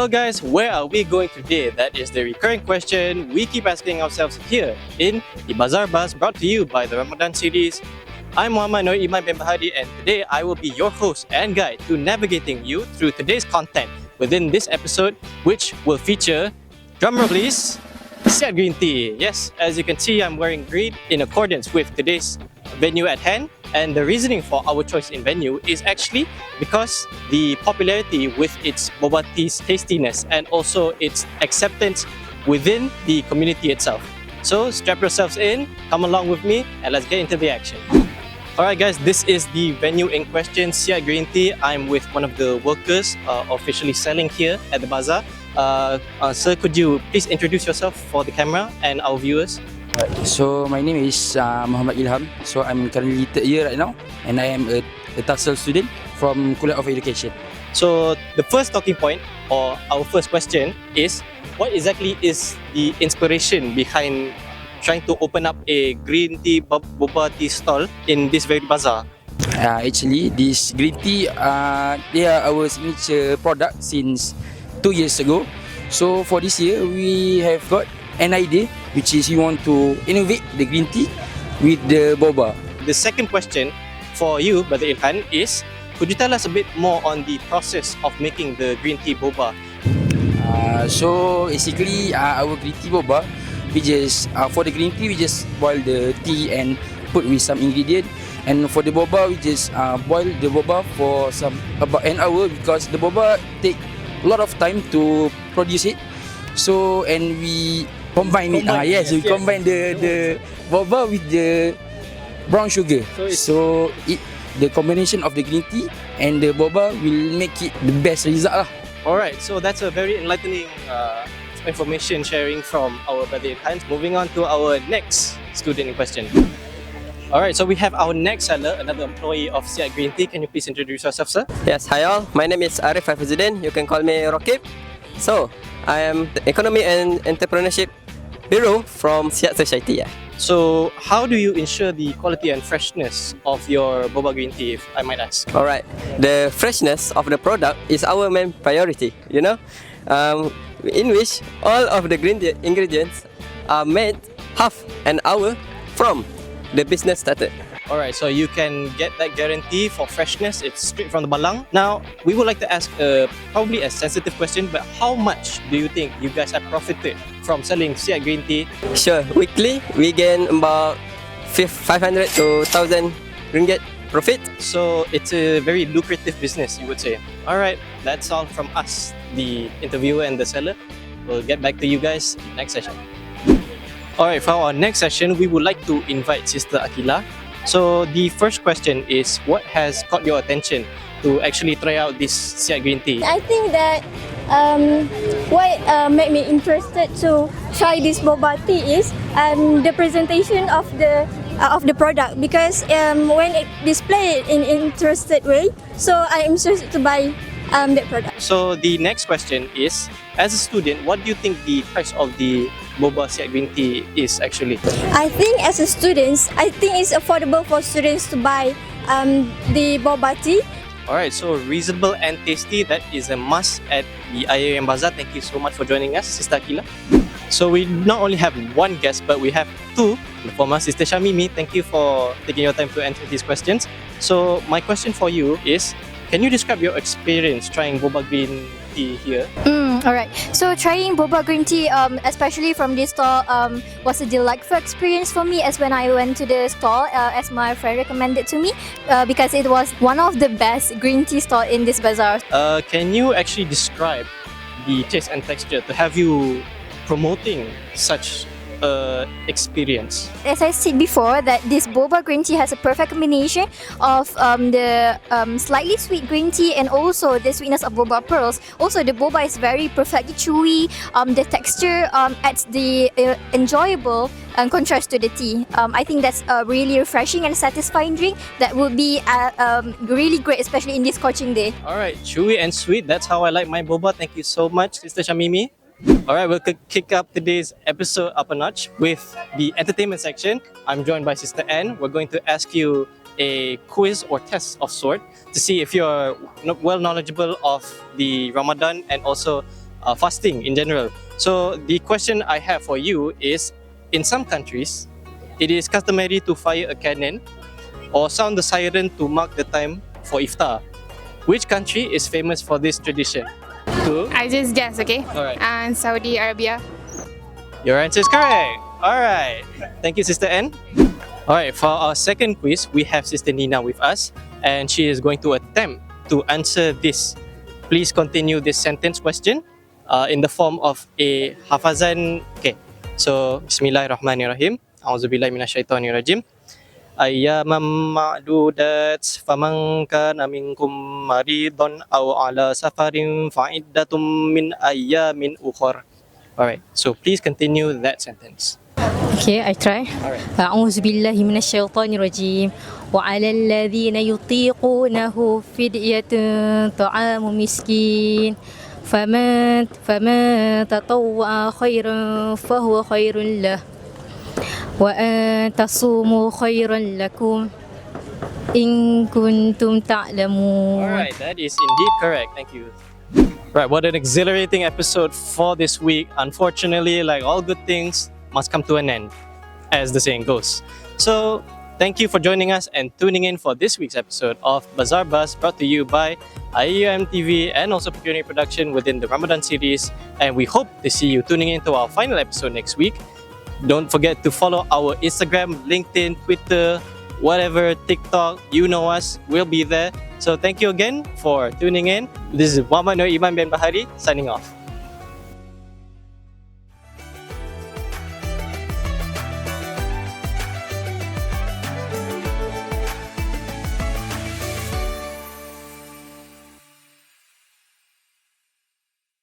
Well guys, where are we going today? That is the recurring question we keep asking ourselves here in the Bazaar Buzz, brought to you by the Ramadan series. I'm 𝐀𝐫𝐢𝒻𝑽 and today I will be your host and guide to navigating you through today's content within this episode, which will feature, drumroll please, Cyat Green Tea. Yes, as you can see, I'm wearing green in accordance with today's venue at hand. And the reasoning for our choice in venue is actually because the popularity with its boba tea's tastiness and also its acceptance within the community itself. So strap yourselves in, come along with me, and let's get into the action. Alright guys, this is the venue in question, Cyat Green Tea. I'm with one of the workers officially selling here at the bazaar. Sir, could you please introduce yourself for the camera and our viewers? So my name is Muhammad Ilham. So I'm currently third year right now, and I am a TESOL student from College of Education. So the first talking point, or our first question, is what exactly is the inspiration behind trying to open up a green tea boba tea stall in this very bazaar? Actually, this green tea, they are our signature product since 2 years ago. So for this year, we have got an idea, which is we want to innovate the green tea with the boba. The second question for you, Brother Ilhan, is could you tell us a bit more on the process of making the green tea boba? So basically, our green tea boba, we just for the green tea we just boil the tea and put with some ingredient, and for the boba we just boil the boba for about an hour because the boba take a lot of time to produce it. So and we combine it. We combine the boba with the brown sugar. So the combination of the green tea and the boba will make it the best result lah. Alright, so that's a very enlightening information sharing from our brother Ilhan. Moving on to our next student in question. Alright, so we have our next seller, another employee of Cyat Green Tea. Can you please introduce yourself, sir? Yes, hi all. My name is Arif Hafizudin. You can call me Rakib. So, I am the Economy and Entrepreneurship Bureau from Cyat Society. So, how do you ensure the quality and freshness of your boba green tea, if I might ask? Alright, the freshness of the product is our main priority, you know, in which all of the green ingredients are made half an hour from the business started. Alright, so you can get that guarantee for freshness. It's straight from the balang. Now, we would like to ask probably a sensitive question, but how much do you think you guys have profited from selling Cyat Green Tea? Sure, weekly we gain about 500 to 1,000 ringgit profit. So it's a very lucrative business, you would say. Alright, that's all from us, the interviewer and the seller. We'll get back to you guys next session. Alright, for our next session, we would like to invite Sister Aqilah. So the first question is, what has caught your attention to actually try out this Cyat Green Tea? I think that what made me interested to try this boba tea is the presentation of the product, because when it displayed in interested way, so I am interested to buy that product. So the next question is, as a student, what do you think the price of the boba Cyat Green Tea is actually? I think as a student, I think it's affordable for students to buy the boba tea. Alright, so reasonable and tasty, that is a must at the IIUM Bazaar. Thank you so much for joining us, Sister Aqilah. So we not only have one guest, but we have two. The former Sister Shamimi, thank you for taking your time to answer these questions. So my question for you is, can you describe your experience trying boba green tea here? Alright, so trying boba green tea, especially from this stall, was a delightful experience for me, as when I went to the stall, as my friend recommended to me, because it was one of the best green tea stall in this bazaar. Can you actually describe the taste and texture to have you promoting such experience? As I said before, that this boba green tea has a perfect combination of the slightly sweet green tea and also the sweetness of boba pearls. Also, the boba is very perfectly chewy. The texture adds the enjoyable contrast to the tea. I think that's a really refreshing and satisfying drink that would be really great, especially in this scorching day. Alright, chewy and sweet. That's how I like my boba. Thank you so much, Sister Shamimi. Alright, we'll kick up today's episode up a notch with the entertainment section. I'm joined by Sister Anne. We're going to ask you a quiz or test of sort to see if you're well knowledgeable of the Ramadan and also fasting in general. So the question I have for you is, in some countries, it is customary to fire a cannon or sound the siren to mark the time for iftar. Which country is famous for this tradition? Two. I just guess, okay? Alright. And Saudi Arabia. Your answer is correct. Alright. Thank you, Sister N. Alright, for our second quiz, we have Sister Nina with us, and she is going to attempt to answer this. Please continue this sentence question in the form of a hafazan. Okay, so Bismillahirrahmanirrahim. A'udzubillahi minasyaitonirrajim. Ayyaman ma'dudat faman kana minkum maridun aw ala safarin fa'iddatum min ayyamin ukhra. Alright, so please continue that sentence. Okay, I try. Alright. أعوذ بالله من الشيطان الرجيم وعلى الذين يطيقونه فدية طعام مسكين فمن تطوع خيرا فهو خير له وأن تصوموا خيرا لكم إن كنتم تعلمون. Alright, that is indeed correct. Thank you. Right, what an exhilarating episode for this week. Unfortunately, like all good things, must come to an end, as the saying goes. So, thank you for joining us and tuning in for this week's episode of Bazaar Buzz, brought to you by IIUMTV and also Procurement Production within the Ramadan series. And we hope to see you tuning in to our final episode next week. Don't forget to follow our Instagram, LinkedIn, Twitter, whatever, TikTok, you know us, we'll be there. So thank you again for tuning in. This is Muhammad Noor Iman bin Bahari signing off.